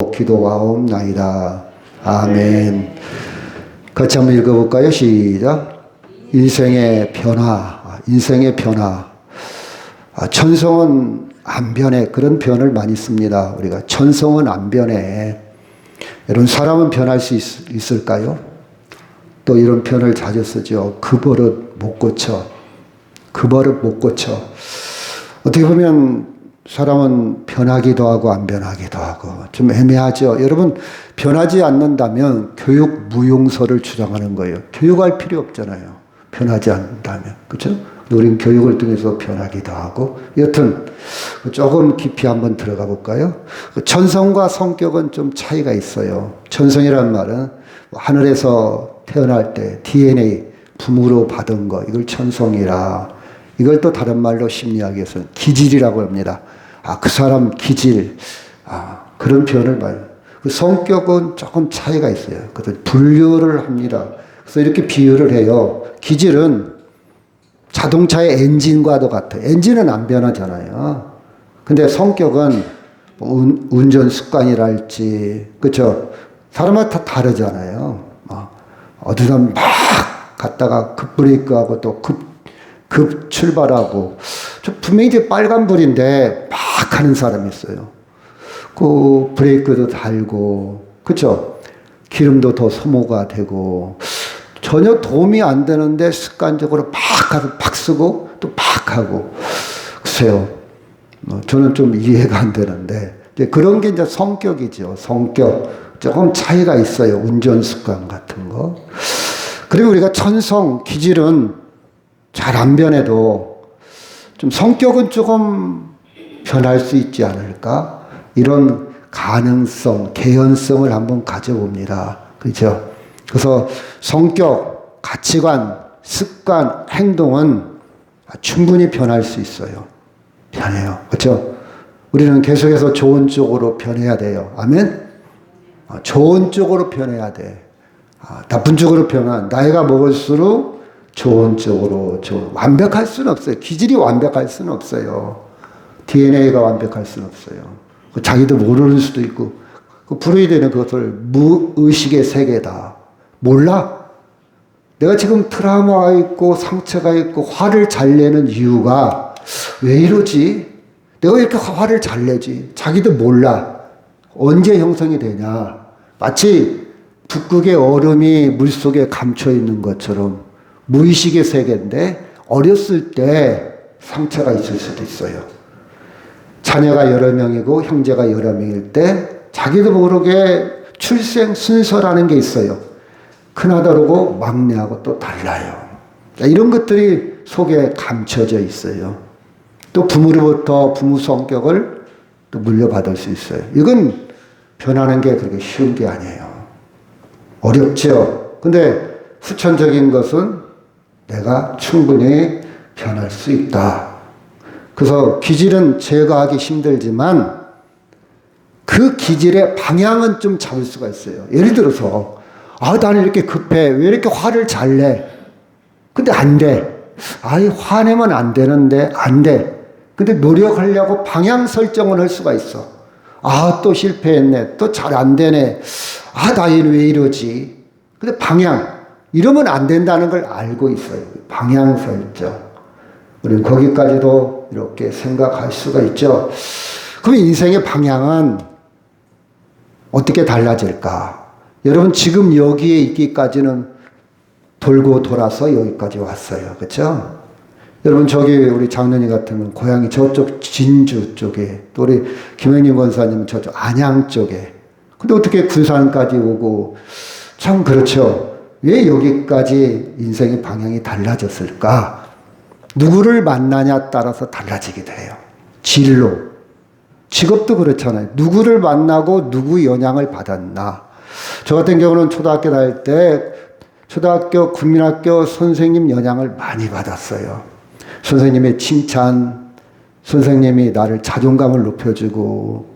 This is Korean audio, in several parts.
이름으로 기도하옵나이다. 아멘. 같이 한번 읽어볼까요? 시작. 인생의 변화, 인생의 변화. 천성은 안 변해. 그런 표현을 많이 씁니다. 우리가 천성은 안 변해. 여러분, 사람은 변할 수 있을까요? 또 이런 표현을 자주 쓰죠. 그 버릇 못 고쳐. 그 버릇 못 고쳐. 어떻게 보면 사람은 변하기도 하고 안 변하기도 하고 좀 애매하죠. 여러분, 변하지 않는다면 교육 무용서를 주장하는 거예요. 교육할 필요 없잖아요. 변하지 않는다면. 그렇죠? 우리는 교육을 통해서 변하기도 하고. 여튼 조금 깊이 한번 들어가 볼까요? 천성과 성격은 좀 차이가 있어요. 천성이란 말은 하늘에서 태어날 때 DNA 부모로 받은 거, 이걸 천성이라. 이걸 또 다른 말로 심리학에서는 기질이라고 합니다. 그 사람 기질. 그런 표현을 많이. 그 성격은 조금 차이가 있어요. 그래서 분류를 합니다. 그래서 이렇게 비유를 해요. 기질은 자동차의 엔진과도 같아요. 엔진은 안 변하잖아요. 근데 성격은 운전 습관이랄지, 그렇죠? 사람마다 다 다르잖아요. 어디서 막 갔다가 급브레이크하고 또 급 출발하고. 분명히 이제 빨간불인데 막 하는 사람이 있어요. 그 브레이크도 달고, 그렇죠? 기름도 더 소모가 되고, 전혀 도움이 안 되는데 습관적으로 막 가서 팍 쓰고 또 팍 하고. 글쎄요. 저는 좀 이해가 안 되는데. 그런 게 이제 성격이죠. 성격. 조금 차이가 있어요. 운전 습관 같은 거. 그리고 우리가 천성, 기질은 잘 안 변해도 좀 성격은 조금 변할 수 있지 않을까? 이런 가능성, 개연성을 한번 가져봅니다. 그렇죠? 그래서 성격, 가치관, 습관, 행동은 충분히 변할 수 있어요. 변해요. 그렇죠? 우리는 계속해서 좋은 쪽으로 변해야 돼요. 아멘? 좋은 쪽으로 변해야 돼. 나쁜 쪽으로 변한, 나이가 먹을수록 좋은 쪽으로, 완벽할 수는 없어요. 기질이 완벽할 수는 없어요. DNA가 완벽할 수는 없어요. 자기도 모르는 수도 있고, 프로이드는 그것을 무의식의 세계다. 몰라? 내가 지금 트라우마가 있고 상처가 있고 화를 잘 내는 이유가 왜 이러지? 내가 이렇게 화를 잘 내지? 자기도 몰라. 언제 형성이 되냐? 마치 북극의 얼음이 물속에 감춰 있는 것처럼 무의식의 세계인데 어렸을 때 상처가 있을 수도 있어요. 자녀가 여러 명이고 형제가 여러 명일 때 자기도 모르게 출생 순서라는 게 있어요. 큰아들하고 막내하고 또 달라요. 이런 것들이 속에 감춰져 있어요. 또 부모로부터 부모 성격을 또 물려받을 수 있어요. 이건 변하는 게 그렇게 쉬운 게 아니에요. 어렵죠. 근데 후천적인 것은 내가 충분히 변할 수 있다. 그래서 기질은 제거하기 힘들지만 그 기질의 방향은 좀 잡을 수가 있어요. 예를 들어서 나는 이렇게 급해. 왜 이렇게 화를 잘 내? 근데 안 돼. 화내면 안 되는데 안 돼. 근데 노력하려고 방향 설정을 할 수가 있어. 또 실패했네. 또 잘 안 되네. 나는 왜 이러지? 근데 방향. 이러면 안 된다는 걸 알고 있어요. 방향 설정. 우리는 거기까지도 이렇게 생각할 수가 있죠. 그럼 인생의 방향은 어떻게 달라질까? 여러분, 지금 여기에 있기까지는 돌고 돌아서 여기까지 왔어요. 그렇죠? 여러분, 저기 우리 장로님 같으면 고향이 저쪽 진주 쪽에, 또 우리 김영림 권사님은 저쪽 안양 쪽에. 근데 어떻게 군산까지 오고, 참 그렇죠. 왜 여기까지 인생의 방향이 달라졌을까? 누구를 만나냐 따라서 달라지기도 해요. 진로. 직업도 그렇잖아요. 누구를 만나고 누구 영향을 받았나. 저 같은 경우는 초등학교 다닐 때 초등학교 국민학교 선생님 영향을 많이 받았어요. 선생님의 칭찬, 선생님이 나를 자존감을 높여주고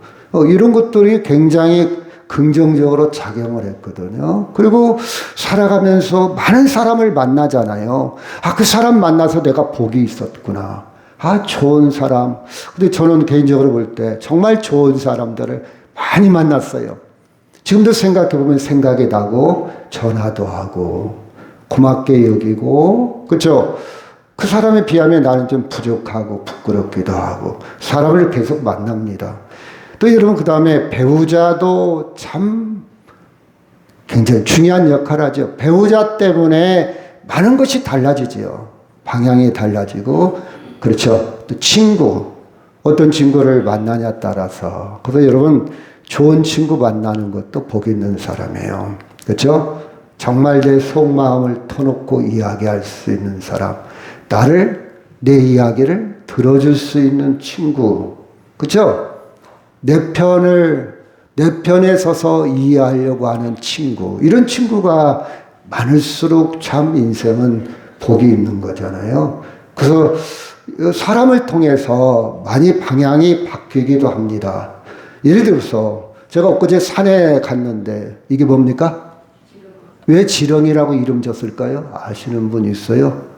이런 것들이 굉장히 긍정적으로 작용을 했거든요. 그리고 살아가면서 많은 사람을 만나잖아요. 그 사람 만나서 내가 복이 있었구나. 좋은 사람. 근데 저는 개인적으로 볼 때 정말 좋은 사람들을 많이 만났어요. 지금도 생각해보면 생각이 나고 전화도 하고 고맙게 여기고 그렇죠? 그 사람에 비하면 나는 좀 부족하고 부끄럽기도 하고 사람을 계속 만납니다. 또 여러분 그 다음에 배우자도 참 굉장히 중요한 역할을 하죠. 배우자 때문에 많은 것이 달라지죠. 방향이 달라지고 그렇죠. 또 친구 어떤 친구를 만나냐에 따라서 그래서 여러분 좋은 친구 만나는 것도 복 있는 사람이에요. 그렇죠? 정말 내 속마음을 터놓고 이야기할 수 있는 사람 내 이야기를 들어줄 수 있는 친구 그렇죠? 내 편에 서서 이해하려고 하는 친구 이런 친구가 많을수록 참 인생은 복이 있는 거잖아요. 그래서 사람을 통해서 많이 방향이 바뀌기도 합니다. 예를 들어서 제가 엊그제 산에 갔는데 이게 뭡니까? 왜 지렁이라고 이름 졌을까요? 아시는 분 있어요?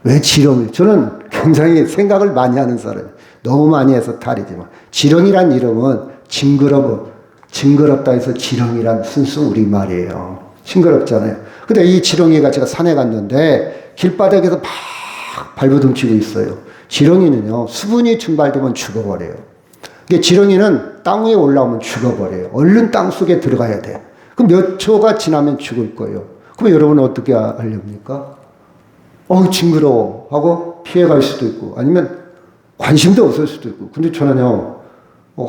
왜 지렁이? 저는 굉장히 생각을 많이 하는 사람이에요. 너무 많이 해서 탈이지만 지렁이란 이름은 징그럽다 해서 지렁이란 순수 우리말이에요. 징그럽잖아요. 근데 이 지렁이가 제가 산에 갔는데 길바닥에서 막 발버둥치고 있어요. 지렁이는요 수분이 증발되면 죽어버려요. 이게 지렁이는 땅 위에 올라오면 죽어버려요. 얼른 땅 속에 들어가야 돼. 그럼 몇 초가 지나면 죽을 거예요. 그럼 여러분은 어떻게 하렵니까? 징그러워 하고 피해갈 수도 있고 아니면 관심도 없을 수도 있고. 근데 저는요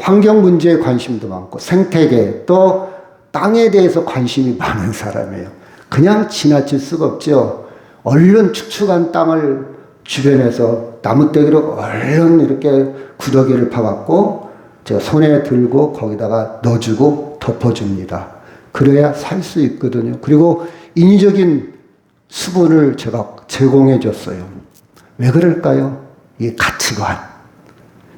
환경 문제에 관심도 많고 생태계 또 땅에 대해서 관심이 많은 사람이에요. 그냥 지나칠 수가 없죠. 얼른 축축한 땅을 주변에서 나무떼기로 얼른 이렇게 구더기를 파갖고 제가 손에 들고 거기다가 넣어주고 덮어줍니다. 그래야 살 수 있거든요. 그리고 인위적인 수분을 제가 제공해 줬어요. 왜 그럴까요? 이 가치관.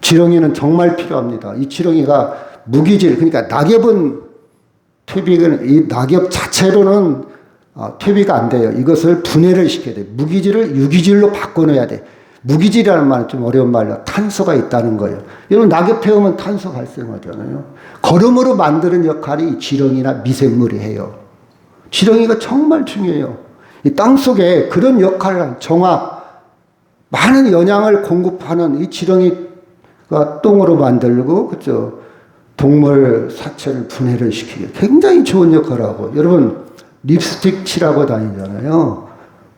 지렁이는 정말 필요합니다. 이 지렁이가 무기질, 그러니까 낙엽은 이 낙엽 자체로는 퇴비가 안 돼요. 이것을 분해를 시켜야 돼요. 무기질을 유기질로 바꿔놓아야 돼. 무기질이라는 말은 좀 어려운 말로 탄소가 있다는 거예요. 여러분 낙엽 태우면 탄소 발생하잖아요. 거름으로 만드는 역할이 지렁이나 미생물이 해요. 지렁이가 정말 중요해요. 이 땅 속에 그런 역할을 하는 정화, 많은 영양을 공급하는 이 지렁이가 똥으로 만들고 그렇죠. 동물 사체를 분해를 시키게 굉장히 좋은 역할을 하고 여러분 립스틱 칠하고 다니잖아요.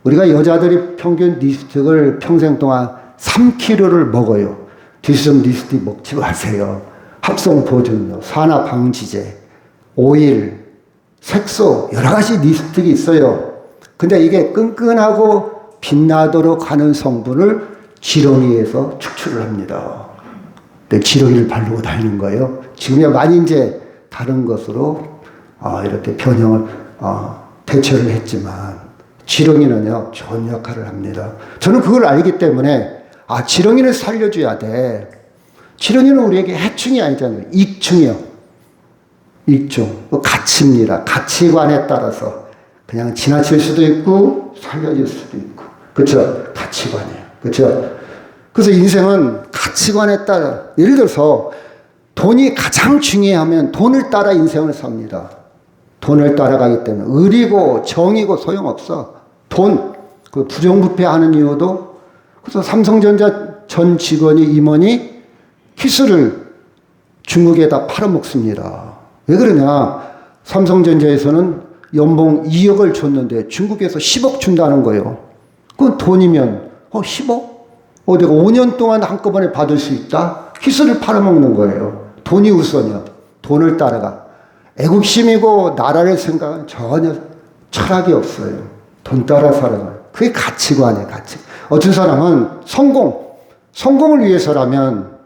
우리가 여자들이 평균 립스틱을 평생 동안 3kg를 먹어요. 뒷섬 립스틱 먹지 마세요. 합성 보존료, 산화 방지제, 오일, 색소 여러 가지 립스틱이 있어요. 근데 이게 끈끈하고 빛나도록 하는 성분을 지렁이에서 추출을 합니다. 근데 지렁이를 바르고 다니는 거예요. 지금이야 많이 이제 다른 것으로 이렇게 변형을 대처를 했지만 지렁이는요 좋은 역할을 합니다. 저는 그걸 알기 때문에 지렁이를 살려줘야 돼. 지렁이는 우리에게 해충이 아니잖아요. 익충이요. 익충. 가치입니다. 가치관에 따라서 그냥 지나칠 수도 있고 살려질 수도 있고. 그렇죠? 가치관이에요. 그렇죠? 그래서 인생은 가치관에 따라 예를 들어서 돈이 가장 중요하면 돈을 따라 인생을 삽니다. 돈을 따라가기 때문에 의리고 정의고 소용없어. 돈. 그 부정부패하는 이유도 그래서 삼성전자 전 직원이 임원이 키스를 중국에다 팔아먹습니다. 왜 그러냐? 삼성전자에서는 연봉 2억을 줬는데 중국에서 10억 준다는 거예요. 그건 돈이면 10억? 내가 5년 동안 한꺼번에 받을 수 있다? 키스를 팔아먹는 거예요. 돈이 우선이야. 돈을 따라가. 애국심이고 나라를 생각은 전혀 철학이 없어요. 돈 따라 살아가요. 그게 가치관이에요. 가치. 어떤 사람은 성공을 위해서라면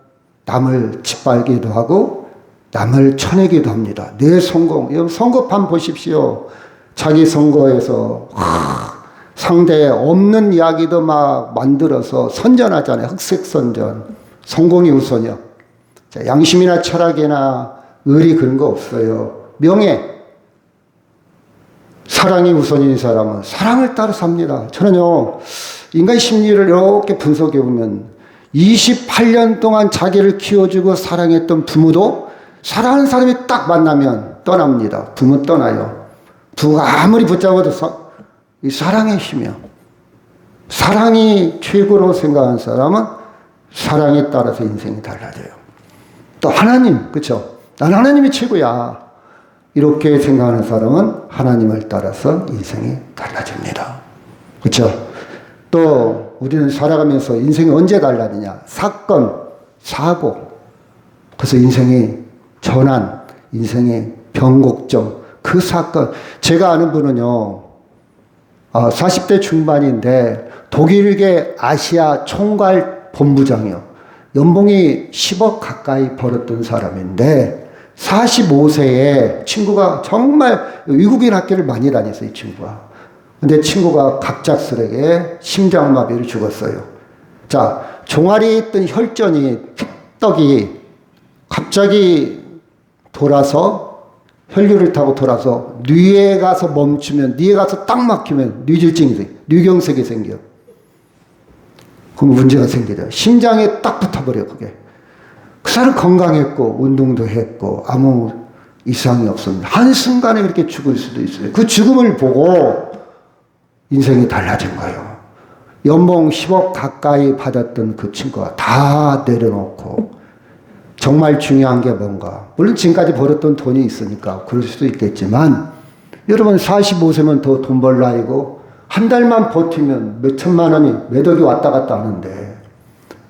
남을 짓밟기도 하고 남을 쳐내기도 합니다. 내 성공. 여러분 선거판 보십시오. 자기 선거에서 상대에 없는 이야기도 막 만들어서 선전하잖아요. 흑색선전. 성공이 우선이요. 자, 양심이나 철학이나 의리 그런 거 없어요. 명예. 사랑이 우선인 사람은 사랑을 따라 삽니다. 저는요. 인간 심리를 이렇게 분석해 보면 28년 동안 자기를 키워주고 사랑했던 부모도 사랑하는 사람이 딱 만나면 떠납니다. 부모 떠나요. 부가 아무리 붙잡아도 이 사랑의 힘이요. 사랑이 최고로 생각하는 사람은 사랑에 따라서 인생이 달라져요. 또 하나님, 그렇죠? 난 하나님이 최고야. 이렇게 생각하는 사람은 하나님을 따라서 인생이 달라집니다. 그렇죠? 또 우리는 살아가면서 인생이 언제 달라지냐? 사건, 사고. 그래서 인생이 전환, 인생의 변곡점, 그 사건. 제가 아는 분은요, 40대 중반인데 독일계 아시아 총괄 본부장이요. 연봉이 10억 가까이 벌었던 사람인데 45세에 친구가 정말 외국인 학교를 많이 다녔어요, 이 친구가. 근데 친구가 갑작스레게 심장마비로 죽었어요. 자, 종아리에 있던 혈전이, 피떡이 갑자기 돌아서 혈류를 타고 돌아서 뇌에 가서 멈추면, 뇌에 가서 딱 막히면 뇌질증이 생겨. 뇌경색이 생겨. 그럼 문제가 생기죠. 심장에 딱 붙어버려, 그게. 그 사람 건강했고, 운동도 했고, 아무 이상이 없습니다. 한순간에 그렇게 죽을 수도 있어요. 그 죽음을 보고 인생이 달라진 거예요. 연봉 10억 가까이 받았던 그 친구가 다 내려놓고, 정말 중요한 게 뭔가. 물론 지금까지 벌었던 돈이 있으니까 그럴 수도 있겠지만, 여러분 45세면 더 돈 벌 나이고, 한 달만 버티면 몇 천만 원이, 몇 억이 왔다 갔다 하는데,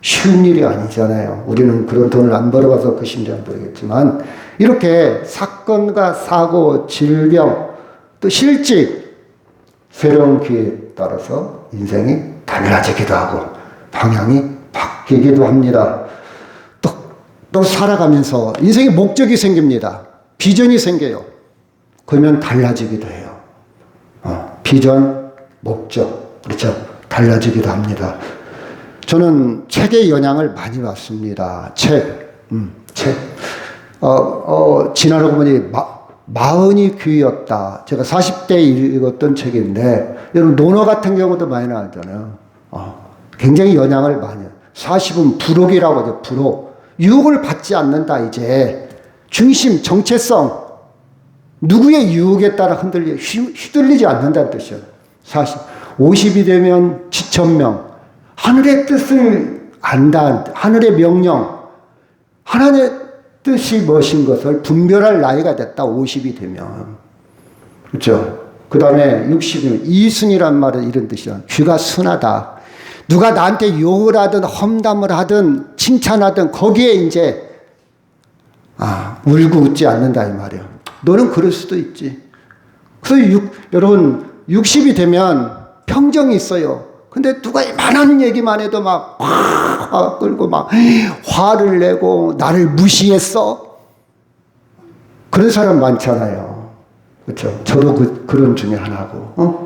쉬운 일이 아니잖아요. 우리는 그런 돈을 안 벌어봐서 그 심리는 모르겠지만, 이렇게 사건과 사고, 질병, 또 실직, 새로운 기회에 따라서 인생이 달라지기도 하고, 방향이 바뀌기도 합니다. 또 살아가면서 인생의 목적이 생깁니다. 비전이 생겨요. 그러면 달라지기도 해요. 비전, 목적, 그렇죠? 달라지기도 합니다. 저는 책의 영향을 많이 받습니다. 책. 지나라고 보니 마흔이 귀였다. 제가 40대 읽었던 책인데, 여러분 논어 같은 경우도 많이 나왔잖아요. 굉장히 영향을 많이 해요. 40은 부록이라고 하죠. 부록. 유혹을 받지 않는다, 이제. 중심, 정체성. 누구의 유혹에 따라 휘둘리지 않는다는 뜻이에요. 40. 50이 되면 지천명. 하늘의 뜻을 안다. 하늘의 명령. 하나님의 뜻이 무엇인 것을 분별할 나이가 됐다. 50이 되면. 그렇죠? 그 다음에 60이면 이순이란 말은 이런 뜻이야. 귀가 순하다. 누가 나한테 욕을 하든 험담을 하든 칭찬하든 거기에 이제 울고 웃지 않는다 이 말이에요. 너는 그럴 수도 있지. 그래서 여러분 60이 되면 평정이 있어요. 근데 누가 이만한 얘기만 해도 막 화 끌고 막 화를 내고 나를 무시했어. 그런 사람 많잖아요. 그렇죠? 저도 그런 중에 하나고.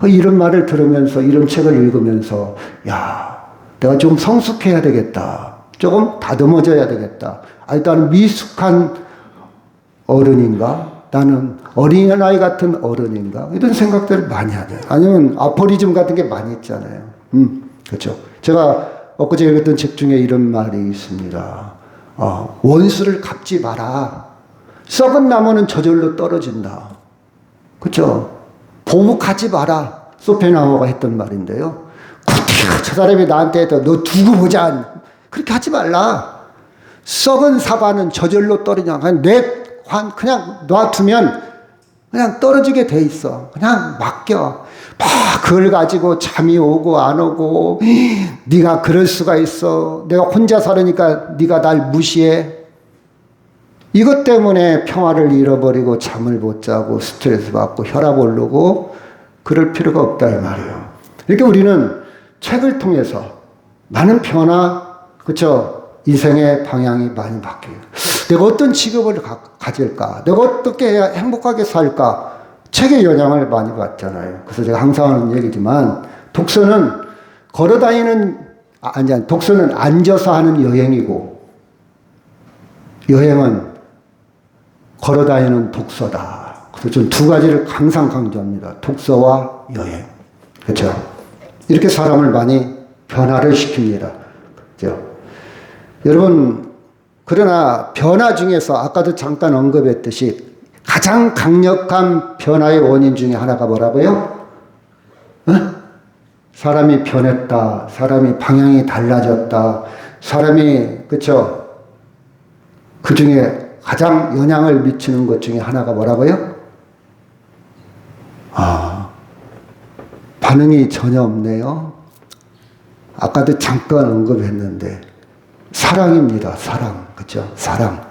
이런 말을 들으면서, 이런 책을 읽으면서, 야, 내가 좀 성숙해야 되겠다. 조금 다듬어져야 되겠다. 나는 미숙한 어른인가? 나는 어린아이 같은 어른인가? 이런 생각들을 많이 하죠. 아니면 아포리즘 같은 게 많이 있잖아요. 그렇죠. 제가 엊그제 읽었던 책 중에 이런 말이 있습니다. 원수를 갚지 마라. 썩은 나무는 저절로 떨어진다. 그렇죠. 보복하지 마라. 소펜하우어가 했던 말인데요. 저 사람이 나한테 너 두고 보자. 그렇게 하지 말라. 썩은 사과는 저절로 떨어지냐. 그냥 놔두면 그냥 떨어지게 돼 있어. 그냥 맡겨. 그걸 가지고 잠이 오고 안 오고, 네가 그럴 수가 있어. 내가 혼자 살으니까 네가 날 무시해. 이것 때문에 평화를 잃어버리고 잠을 못 자고 스트레스 받고 혈압 오르고 그럴 필요가 없다 이 말이에요. 이렇게 우리는 책을 통해서 많은 변화, 그렇죠? 인생의 방향이 많이 바뀌어요. 내가 어떤 직업을 가질까? 내가 어떻게 해야 행복하게 살까? 책의 영향을 많이 받잖아요. 그래서 제가 항상 하는 얘기지만 독서는 독서는 앉아서 하는 여행이고 여행은 걸어다니는 독서다. 그래서 저는 두 가지를 항상 강조합니다. 독서와 여행. 그렇죠? 이렇게 사람을 많이 변화를 시킵니다. 그렇죠? 여러분, 그러나 변화 중에서 아까도 잠깐 언급했듯이 가장 강력한 변화의 원인 중에 하나가 뭐라고요? 사람이 변했다. 사람이 방향이 달라졌다. 사람이, 그쵸? 그 중에 가장 영향을 미치는 것 중에 하나가 뭐라고요? 반응이 전혀 없네요. 아까도 잠깐 언급했는데, 사랑입니다. 사랑. 그쵸? 사랑.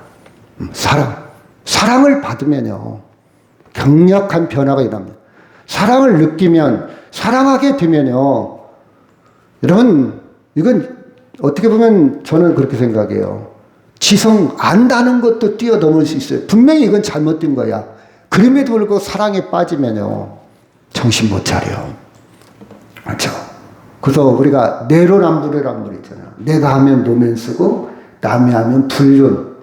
사랑을 받으면요. 강력한 변화가 일어납니다. 사랑을 느끼면, 사랑하게 되면요. 여러분, 이건 어떻게 보면 저는 그렇게 생각해요. 지성 안다는 것도 뛰어넘을 수 있어요. 분명히 이건 잘못된 거야. 그럼에도 불구하고 사랑에 빠지면요. 정신 못 차려. 그렇죠? 그래서 우리가 내로남불이라는 말 있잖아요. 내가 하면 노면쓰고 남이 하면 불륜.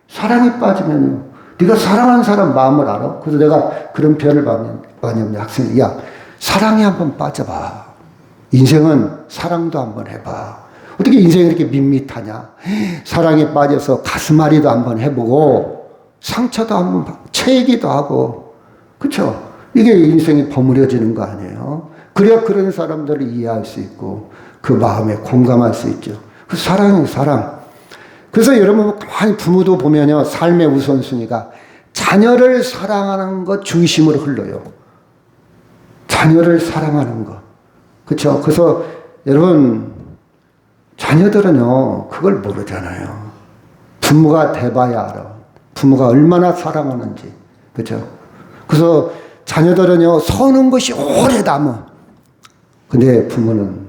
사랑에 빠지면요. 네가 사랑하는 사람 마음을 알아? 그래서 내가 그런 표현을 많이 합니다. 학생이, 야, 사랑에 한번 빠져봐. 인생은 사랑도 한번 해봐. 어떻게 인생이 이렇게 밋밋하냐? 사랑에 빠져서 가슴앓이도 한번 해보고 상처도 한번 채기도 하고, 그렇죠? 이게 인생이 버무려지는 거 아니에요? 그래야 그런 사람들을 이해할 수 있고 그 마음에 공감할 수 있죠. 그 사랑이 사랑. 그래서 여러분 많이 부모도 보면요, 삶의 우선순위가 자녀를 사랑하는 것 중심으로 흘러요. 자녀를 사랑하는 것. 그렇죠? 그래서 여러분 자녀들은요 그걸 모르잖아요. 부모가 돼봐야 알아. 부모가 얼마나 사랑하는지. 그렇죠? 그래서 자녀들은요 서는 것이 오래 남아. 근데 부모는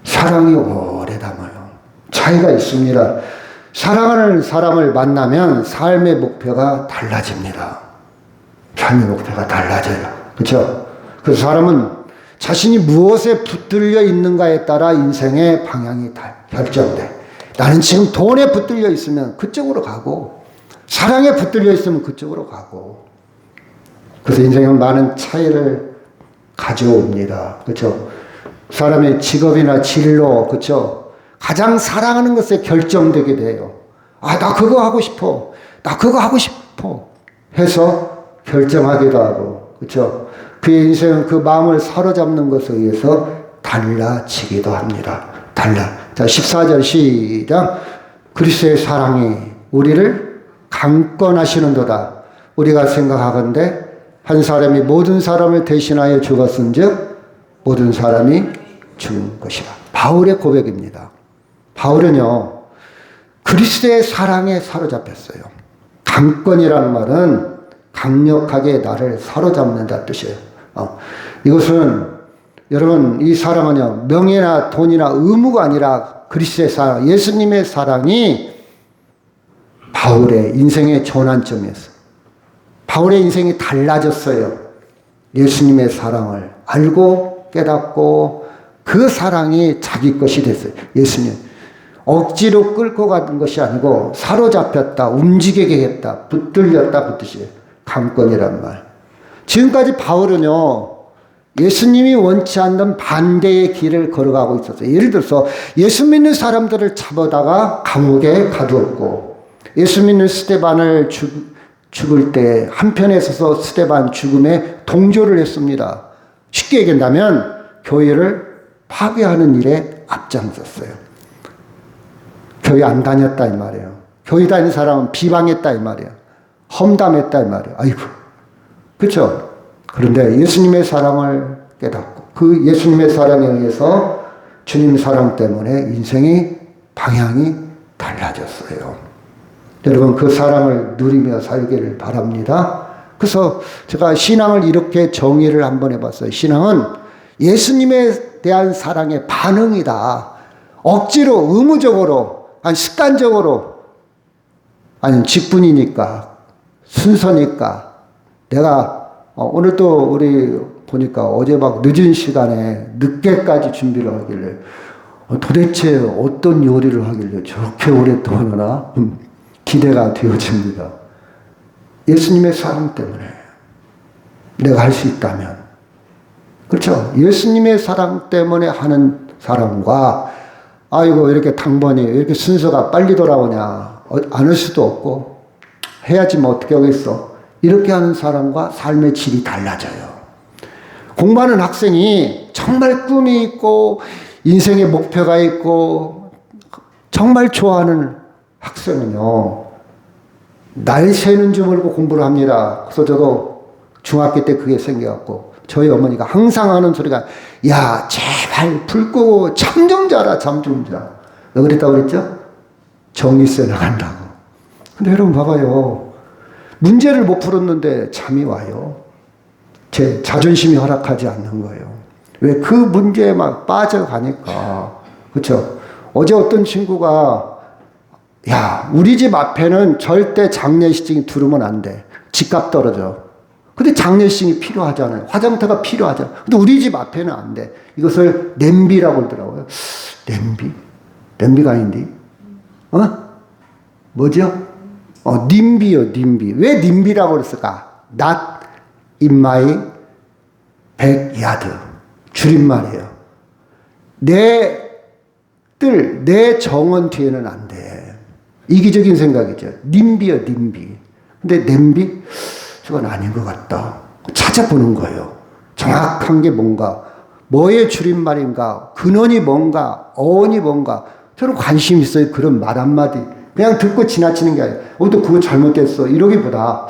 사랑이 오래 남아요. 차이가 있습니다. 사랑하는 사람을 만나면 삶의 목표가 달라집니다. 삶의 목표가 달라져요. 그렇죠? 그래서 사람은 자신이 무엇에 붙들려 있는가에 따라 인생의 방향이 결정돼. 나는 지금 돈에 붙들려 있으면 그쪽으로 가고, 사랑에 붙들려 있으면 그쪽으로 가고. 그래서 인생은 많은 차이를 가져옵니다. 그렇죠? 사람의 직업이나 진로, 그렇죠? 가장 사랑하는 것에 결정되게 돼요. 아, 나 그거 하고 싶어. 나 그거 하고 싶어. 해서 결정하기도 하고, 그렇죠? 그의 인생은 그 마음을 사로잡는 것에 의해서 달라지기도 합니다. 자, 14절 시작. 그리스도의 사랑이 우리를 강권하시는도다. 우리가 생각하건대 한 사람이 모든 사람을 대신하여 죽었은즉 모든 사람이 죽은 것이라. 바울의 고백입니다. 바울은요 그리스도의 사랑에 사로잡혔어요. 강권이라는 말은 강력하게 나를 사로잡는다 뜻이에요. 이것은 여러분 이 사랑은요 명예나 돈이나 의무가 아니라 그리스도의 사랑, 예수님의 사랑이 바울의 인생의 전환점이었어요. 바울의 인생이 달라졌어요. 예수님의 사랑을 알고 깨닫고 그 사랑이 자기 것이 됐어요. 예수님 억지로 끌고 가는 것이 아니고 사로잡혔다, 움직이게 했다, 붙들렸다 그 뜻이에요. 강권이란 말. 지금까지 바울은요 예수님이 원치 않는 반대의 길을 걸어가고 있었어요. 예를 들어서 예수 믿는 사람들을 잡아다가 감옥에 가두었고, 예수 믿는 스데반을 죽을 때 한편에 서서 스데반 죽음에 동조를 했습니다. 쉽게 얘기한다면 교회를 파괴하는 일에 앞장섰어요. 교회 안 다녔다 이 말이에요. 교회 다니는 사람은 비방했다 이 말이에요. 험담했다 이 말이에요. 아이고, 그렇죠? 그런데 예수님의 사랑을 깨닫고 그 예수님의 사랑에 의해서 주님 사랑 때문에 인생의 방향이 달라졌어요. 여러분 그 사랑을 누리며 살기를 바랍니다. 그래서 제가 신앙을 이렇게 정의를 한번 해봤어요. 신앙은 예수님에 대한 사랑의 반응이다. 억지로 의무적으로 아니 습관적으로 아니 직분이니까 순서니까 내가 오늘 또 우리 보니까 어제 막 늦은 시간에 늦게까지 준비를 하길래 도대체 어떤 요리를 하길래 저렇게 오랫동안 하나 기대가 되어집니다. 예수님의 사랑 때문에 내가 할 수 있다면, 그렇죠? 예수님의 사랑 때문에 하는 사랑과 아이고 이렇게 당번이 이렇게 순서가 빨리 돌아오냐, 안 할 수도 없고 해야지 뭐 어떻게 하겠어. 이렇게 하는 사람과 삶의 질이 달라져요. 공부하는 학생이 정말 꿈이 있고 인생의 목표가 있고 정말 좋아하는 학생은요, 날 새는 줄 모르고 공부를 합니다. 그래서 저도 중학교 때 그게 생겨갖고 저희 어머니가 항상 하는 소리가, 야 제발 불 끄고 잠 좀 자라, 잠 좀 자. 왜 그랬다고 그랬죠? 정리세 나간다고. 근데 여러분 봐봐요. 문제를 못 풀었는데 잠이 와요. 제 자존심이 허락하지 않는 거예요. 왜? 그 문제에 막 빠져가니까. 그렇죠? 어제 어떤 친구가, 야 우리 집 앞에는 절대 장례식장이 두르면 안 돼. 집값 떨어져. 근데 장례식이 필요하잖아요. 화장터가 필요하잖아요. 근데 우리 집 앞에는 안 돼. 이것을 냄비라고 그러더라고요. 냄비? 냄비가 아닌데? 뭐죠? 님비요, 님비. 왜 님비라고 그랬을까? Not in my backyard. 줄임말이에요. 내 정원 뒤에는 안 돼. 이기적인 생각이죠. 님비요, 님비. 근데 냄비? 저건 아닌 것 같다. 찾아보는 거예요. 정확한 게 뭔가, 뭐의 줄임말인가, 근원이 뭔가, 어원이 뭔가. 저는 관심 있어요. 그런 말 한마디. 그냥 듣고 지나치는 게 아니라, 또 그거 잘못됐어. 이러기보다,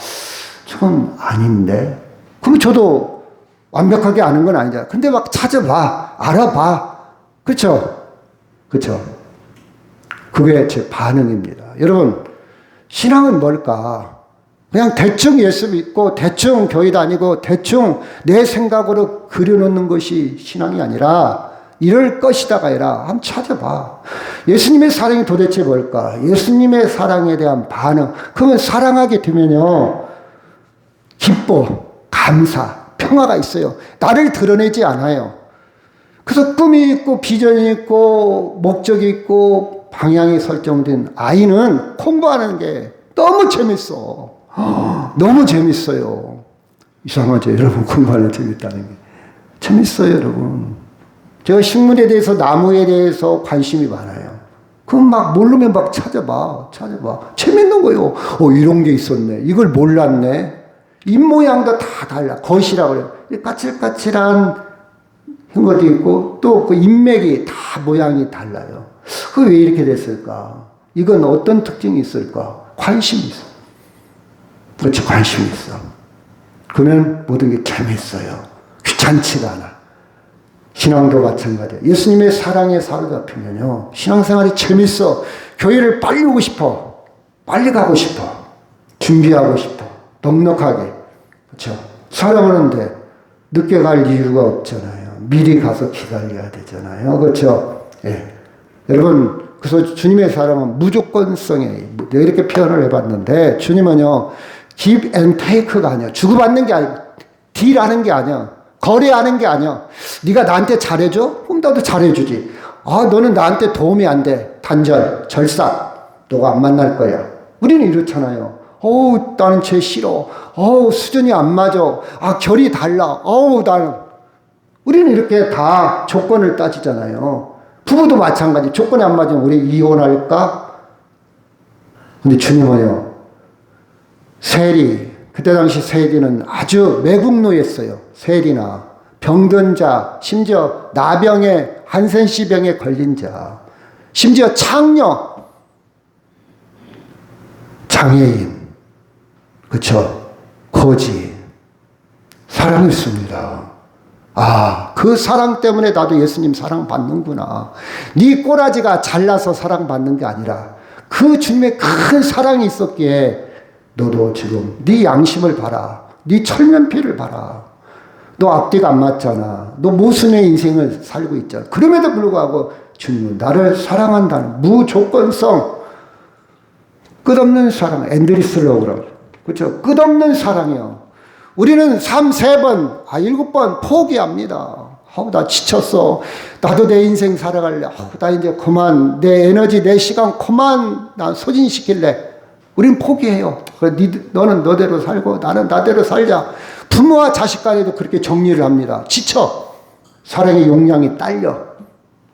저건 아닌데. 그럼 저도 완벽하게 아는 건 아니잖아. 근데 막 찾아봐. 알아봐. 그렇죠? 그렇죠? 그게 제 반응입니다. 여러분, 신앙은 뭘까? 그냥 대충 예수 믿고 대충 교회 다니고 대충 내 생각으로 그려놓는 것이 신앙이 아니라 이럴 것이다가 아니라 한번 찾아봐. 예수님의 사랑이 도대체 뭘까? 예수님의 사랑에 대한 반응. 그러면 사랑하게 되면요, 기뻐, 감사, 평화가 있어요. 나를 드러내지 않아요. 그래서 꿈이 있고 비전이 있고 목적이 있고 방향이 설정된 아이는 공부하는 게 너무 재밌어. 너무 재밌어요. 이상하죠? 여러분, 공부하는 게 재밌다는 게. 재밌어요, 여러분. 제가 식물에 대해서, 나무에 대해서 관심이 많아요. 그럼 막 모르면 막 찾아봐. 재밌는 거예요. 이런 게 있었네. 이걸 몰랐네. 잎 모양도 다 달라. 겉이라고 그래요. 까칠까칠한 것도 있고, 또 그 잎맥이 다 모양이 달라요. 그게 왜 이렇게 됐을까? 이건 어떤 특징이 있을까? 관심이 있어. 그렇지, 관심이 있어. 그러면 모든 게 재밌어요. 귀찮지가 않아. 신앙도 마찬가지예요. 예수님의 사랑에 사로잡히면요, 신앙생활이 재밌어. 교회를 빨리 오고 싶어. 빨리 가고 싶어. 준비하고 싶어. 넉넉하게. 그렇죠? 사랑하는데 늦게 갈 이유가 없잖아요. 미리 가서 기다려야 되잖아요. 그렇죠? 예. 여러분, 그래서 주님의 사랑은 무조건성에, 이렇게 표현을 해봤는데, 주님은요, give and take가 아니야. 주고받는 게 아니야. 딜하는 게 아니야. 거래하는 게 아니야. 네가 나한테 잘해줘? 그럼 나도 잘해주지. 너는 나한테 도움이 안 돼. 단절, 절삭. 너가 안 만날 거야. 우리는 이렇잖아요. 나는 쟤 싫어. 수준이 안 맞아. 결이 달라. 나는. 우리는 이렇게 다 조건을 따지잖아요. 부부도 마찬가지. 조건이 안 맞으면 우리 이혼할까? 근데 주님은요, 세리, 그때 당시 세리는 아주 매국노였어요. 세리나 병든자, 심지어 나병에, 한센시병에 걸린 자, 심지어 창녀, 장애인, 그쵸? 거지, 사랑했습니다. 그 사랑 때문에 나도 예수님 사랑 받는구나. 네 꼬라지가 잘나서 사랑 받는 게 아니라 그 주님의 큰 사랑이 있었기에 너도 지금 네 양심을 봐라. 네 철면피를 봐라. 너 앞뒤가 안 맞잖아. 너 모순의 인생을 살고 있잖아. 그럼에도 불구하고 주님은 나를 사랑한다는 무조건성, 끝없는 사랑, 앤드리슬러그라고. 그렇죠? 끝없는 사랑이요. 우리는 3, 3번, 7번 포기합니다. 나 지쳤어. 나도 내 인생 살아갈래. 나 이제 그만, 내 에너지, 내 시간 그만, 나 소진시킬래. 우린 포기해요. 너는 너대로 살고 나는 나대로 살자. 부모와 자식 간에도 그렇게 정리를 합니다. 지쳐. 사랑의 용량이 딸려.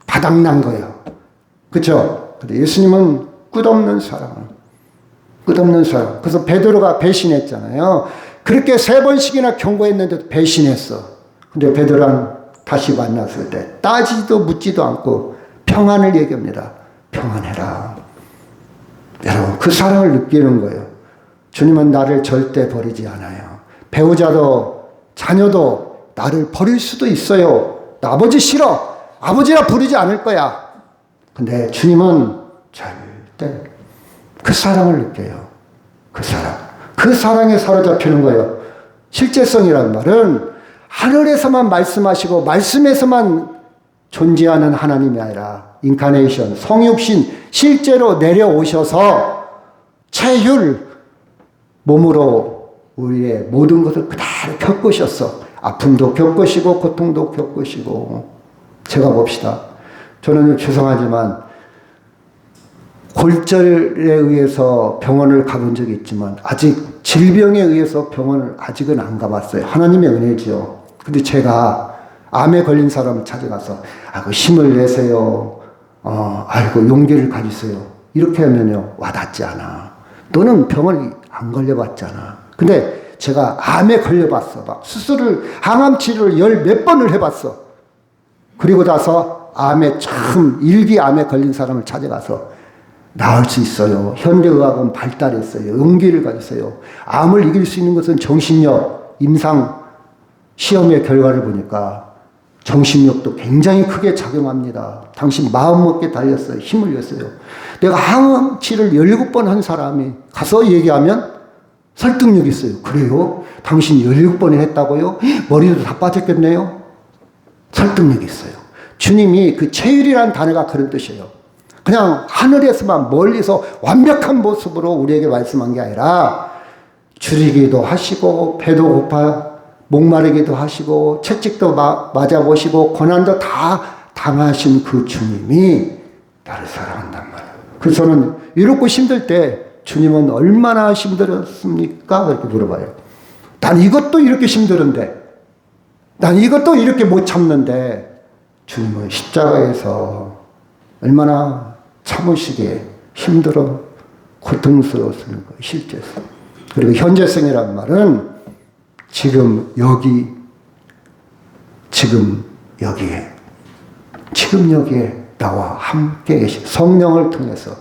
바닥난 거예요. 그렇죠? 근데 예수님은 끝없는 사랑. 끝없는 사랑. 그래서 베드로가 배신했잖아요. 그렇게 3번씩이나 경고했는데도 배신했어. 근데 베드로는 다시 만났을 때 따지도 묻지도 않고 평안을 얘기합니다. 평안해라. 여러분, 그 사랑을 느끼는 거예요. 주님은 나를 절대 버리지 않아요. 배우자도 자녀도 나를 버릴 수도 있어요. 나 아버지 싫어. 아버지라 부르지 않을 거야. 근데 주님은 절대 그 사랑을 느껴요. 그 사랑. 그 사랑에 사로잡히는 거예요. 실제성이란 말은 하늘에서만 말씀하시고 말씀에서만 존재하는 하나님이 아니라 인카네이션, 성육신, 실제로 내려오셔서 체휼, 몸으로 우리의 모든 것을 그대로 겪으셨어. 아픔도 겪으시고 고통도 겪으시고. 제가 봅시다. 저는 죄송하지만 골절에 의해서 병원을 가본 적이 있지만 아직 질병에 의해서 병원을 아직은 안 가봤어요. 하나님의 은혜죠. 근데 제가 암에 걸린 사람을 찾아가서 아이고 힘을 내세요. 아이고 용기를 가지세요. 이렇게 하면요 와닿지 않아. 너는 병을 안 걸려봤잖아. 근데 제가 암에 걸려봤어. 막 수술을 항암 치료를 10몇 번을 해봤어. 그리고 나서 암에 참 일기 암에 걸린 사람을 찾아가서 나을 수 있어요. 현대의학은 발달했어요. 용기를 가지세요. 암을 이길 수 있는 것은 정신력, 임상 시험의 결과를 보니까 정신력도 굉장히 크게 작용합니다. 당신 마음먹게 달렸어요. 힘을 냈어요. 내가 항암 치료를 17번 한 사람이 가서 얘기하면 설득력이 있어요. 그래요? 당신 17번을 했다고요? 머리도 다 빠졌겠네요? 설득력이 있어요. 주님이 그 체휼이라는 단어가 그런 뜻이에요. 그냥 하늘에서만 멀리서 완벽한 모습으로 우리에게 말씀한 게 아니라 줄이기도 하시고 배도 고파 목마르기도 하시고 채찍도 맞아보시고 고난도 다 당하신 그 주님이 나를 사랑한단 말이에요. 그래서 저는 이렇고 힘들 때 주님은 얼마나 힘들었습니까? 그렇게 물어봐요. 난 이것도 이렇게 힘들은데 난 이것도 이렇게 못 참는데 주님은 십자가에서 얼마나 참으시기에 힘들어 고통스러웠을 거예요. 실제성. 그리고 현재성이란 말은 지금 여기, 지금 여기에, 지금 여기에 나와 함께 계신 성령을 통해서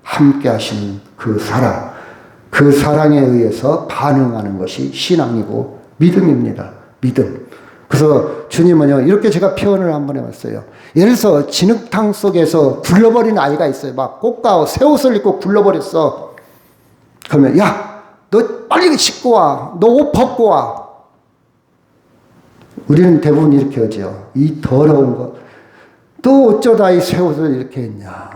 함께 하시는 그 사랑, 그 사랑에 의해서 반응하는 것이 신앙이고 믿음입니다. 믿음. 그래서 주님은요, 이렇게 제가 표현을 한번 해봤어요. 예를 들어서 진흙탕 속에서 굴러버린 아이가 있어요. 막 꽃가 새 옷을 입고 굴러버렸어. 그러면 야, 너 빨리 씻고 와. 너 옷 벗고 와. 우리는 대부분 이렇게 하죠. 이 더러운 거. 또 어쩌다 이 새 옷을 이렇게 했냐.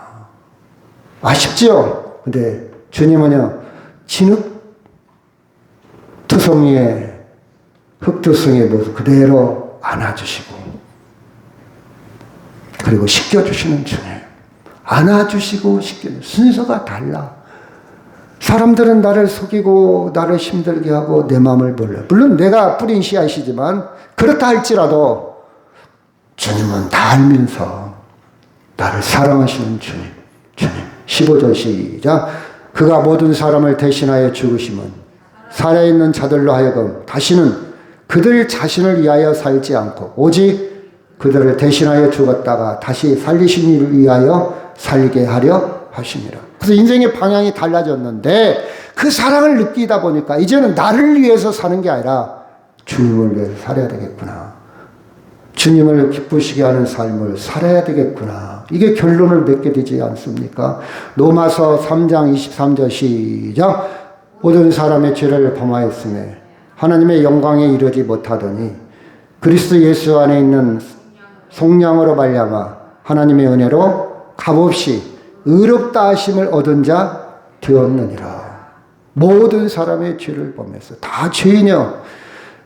아쉽지요? 근데 주님은요, 진흙투성이에 흙투성이의 모습 그대로 안아주시고 그리고 씻겨주시는 주님. 안아주시고 씻겨주시는 순서가 달라. 사람들은 나를 속이고 나를 힘들게 하고 내 마음을 몰라요. 물론 내가 뿌린 씨앗이지만 그렇다 할지라도 주님은 다 알면서 나를 사랑하시는 주님. 주님. 15절 시작. 그가 모든 사람을 대신하여 죽으심은 살아있는 자들로 하여금 다시는 그들 자신을 위하여 살지 않고 오직 그들을 대신하여 죽었다가 다시 살리신 이를 위하여 살게 하려 하심이라. 그래서 인생의 방향이 달라졌는데 그 사랑을 느끼다 보니까 이제는 나를 위해서 사는 게 아니라 주님을 위해서 살아야 되겠구나. 주님을 기쁘시게 하는 삶을 살아야 되겠구나. 이게 결론을 맺게 되지 않습니까? 로마서 3장 23절 시작. 모든 사람의 죄를 범하였으며 하나님의 영광에 이르지 못하더니 그리스도 예수 안에 있는 성령으로 말미암아 하나님의 은혜로 값없이 의롭다 하심을 얻은 자 되었느니라. 모든 사람의 죄를 범했어. 다 죄인이요.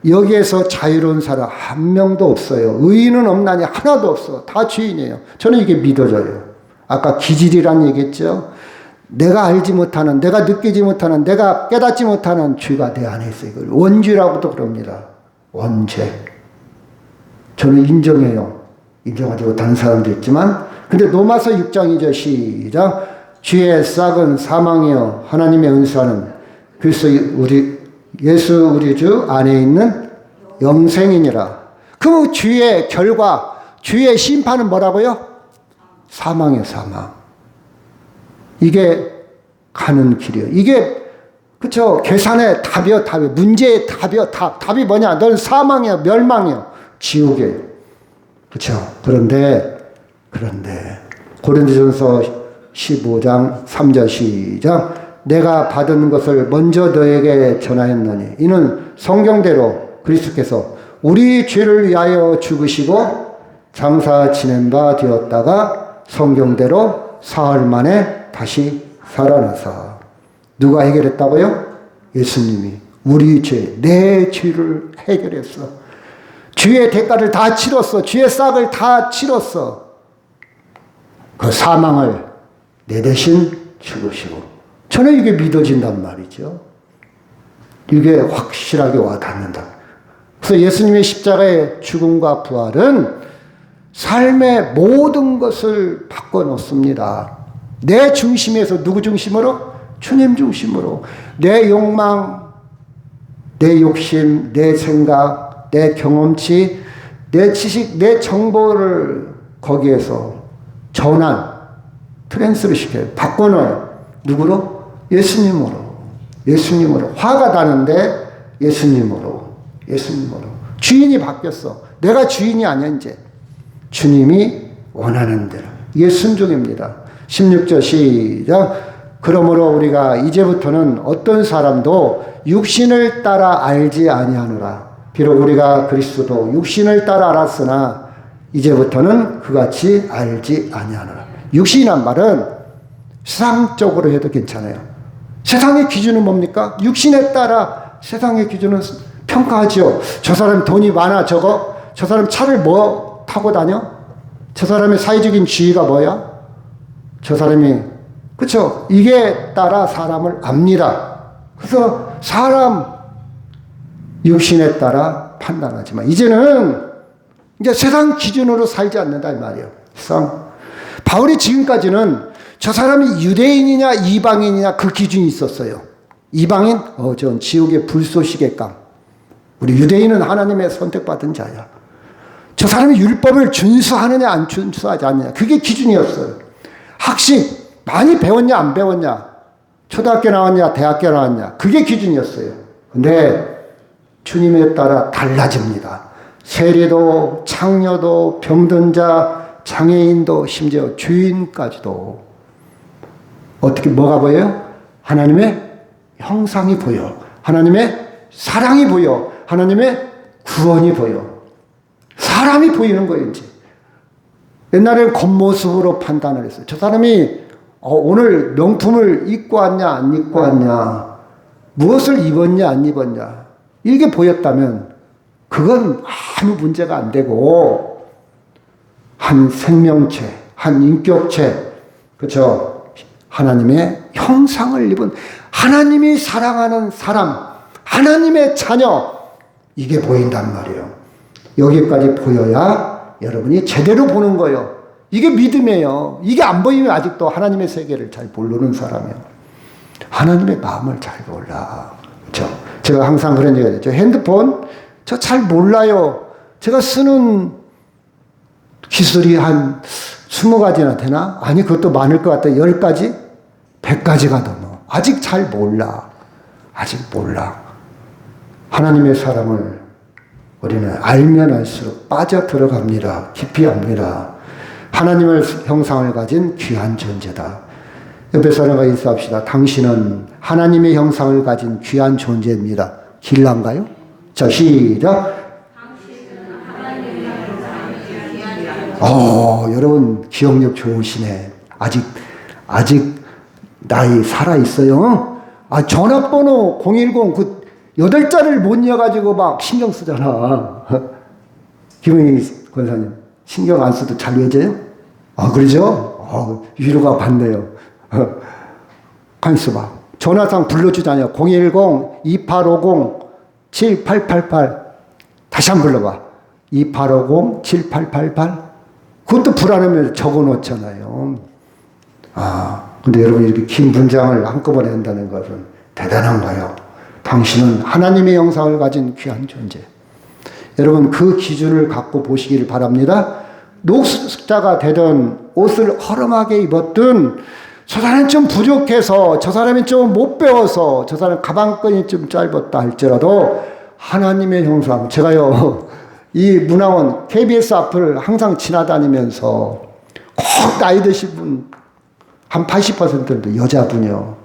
여기에서 자유로운 사람 한 명도 없어요. 의인은 없나니 하나도 없어. 다 죄인이에요. 저는 이게 믿어져요. 아까 기질이란 얘기했죠. 내가 알지 못하는, 내가 느끼지 못하는, 내가 깨닫지 못하는 죄가 내 안에 있어요. 이걸 원죄라고도 그럽니다. 원죄. 저는 인정해요. 인정하지 못하는 사람도 있지만 근데 로마서 6장 2절 시작. 죄의 싹은 사망이요 하나님의 은사는 예수 우리 주 안에 있는 영생이니라. 그 죄의 결과, 죄의 심판은 뭐라고요? 사망이에요, 사망. 이게 가는 길이에요. 이게 그쵸? 계산의 답이요, 답이. 문제의 답이요, 답이 뭐냐? 넌 사망이야, 멸망이야, 지옥이에요. 그쵸? 그런데 고린도전서 15장 3절 시작. 내가 받은 것을 먼저 너에게 전하였노니 이는 성경대로 그리스도께서 우리 죄를 위하여 죽으시고 장사 지낸 바 되었다가 성경대로 사흘 만에 다시 살아나사. 누가 해결했다고요? 예수님이 우리 죄, 내 죄를 해결했어. 죄의 대가를 다 치렀어. 죄의 싹을 다 치렀어. 그 사망을 내 대신 죽으시고. 저는 이게 믿어진단 말이죠. 이게 확실하게 와닿는다. 그래서 예수님의 십자가의 죽음과 부활은 삶의 모든 것을 바꿔놓습니다. 내 중심에서 누구 중심으로? 주님 중심으로. 내 욕망, 내 욕심, 내 생각, 내 경험치, 내 지식, 내 정보를 거기에서 전환, 트랜스를 시켜요. 바꿔놓아요. 누구로? 예수님으로. 화가 나는데 예수님으로. 주인이 바뀌었어. 내가 주인이 아니야, 이제. 주님이 원하는 대로. 이게 순종입니다. 16절 시작. 그러므로 우리가 이제부터는 어떤 사람도 육신을 따라 알지 아니하노라. 비록 우리가 그리스도도 육신을 따라 알았으나 이제부터는 그같이 알지 아니하노라. 육신이란 말은 세상적으로 해도 괜찮아요. 세상의 기준은 뭡니까? 육신에 따라 세상의 기준은 평가하죠. 저 사람 돈이 많아, 저거? 저 사람 차를 뭐 타고 다녀? 저 사람의 사회적인 지위가 뭐야? 저 사람이, 그쵸? 이게 따라 사람을 압니다. 그래서 사람 육신에 따라 판단하지만 이제는 이제 세상 기준으로 살지 않는다 이 말이에요. 바울이 지금까지는 저 사람이 유대인이냐 이방인이냐 그 기준이 있었어요. 이방인? 전 지옥의 불쏘시개 감. 우리 유대인은 하나님의 선택받은 자야. 저 사람이 율법을 준수하느냐 안 준수하지 않느냐 그게 기준이었어요. 학식 많이 배웠냐 안 배웠냐, 초등학교 나왔냐 대학교 나왔냐 그게 기준이었어요. 근데 주님에 따라 달라집니다. 세리도 창녀도 병든 자 장애인도 심지어 주인까지도 어떻게 뭐가 보여요? 하나님의 형상이 보여. 하나님의 사랑이 보여. 하나님의 구원이 보여. 사람이 보이는 거예요, 이제. 옛날에는 겉모습으로 판단을 했어요. 저 사람이 오늘 명품을 입고 왔냐, 안 입고 왔냐, 무엇을 입었냐, 안 입었냐, 이게 보였다면 그건 아무 문제가 안 되고, 한 생명체, 한 인격체, 그렇죠? 하나님의 형상을 입은 하나님이 사랑하는 사람, 하나님의 자녀, 이게 보인단 말이에요. 여기까지 보여야 여러분이 제대로 보는 거예요. 이게 믿음이에요. 이게 안 보이면 아직도 하나님의 세계를 잘 모르는 사람이에요. 하나님의 마음을 잘 몰라. 그렇죠? 제가 항상 그런 얘기가 있죠. 핸드폰 저 잘 몰라요. 제가 쓰는 기술이 한 20가지나 되나? 아니 그것도 많을 것 같아요. 10가지? 100가지가 넘어. 아직 잘 몰라. 아직 몰라. 하나님의 사랑을 우리는 알면 알수록 빠져들어갑니다. 깊이 압니다. 하나님의 형상을 가진 귀한 존재다. 옆에 사람과 인사합시다. 당신은 하나님의 형상을 가진 귀한 존재입니다. 길란가요? 자, 시작. 여러분 기억력 좋으시네. 아직 나이 살아있어요. 전화번호 010 그 8자를 못 이어가지고 막 신경 쓰잖아. 김은희 권사님 신경 안 써도 잘 외워져요? 그러죠? 위로가 받네요. 가만있어 봐. 전화상 불러주잖아요. 010-2850-7888 다시 한번 불러봐. 2850-7888 그것도 불안하면 적어놓잖아요. 근데 여러분 이렇게 긴 문장을 한꺼번에 한다는 것은 대단한 거예요. 당신은 하나님의 형상을 가진 귀한 존재. 여러분 그 기준을 갖고 보시기를 바랍니다. 노숙자가 되던 옷을 허름하게 입었든 저 사람이 좀 부족해서 저 사람이 좀 못 배워서 저 사람 가방끈이 좀 짧았다 할지라도 하나님의 형상. 제가요 이 문화원 KBS 앞을 항상 지나다니면서 꼭 나이 드신 분 한 80%도 여자분이요.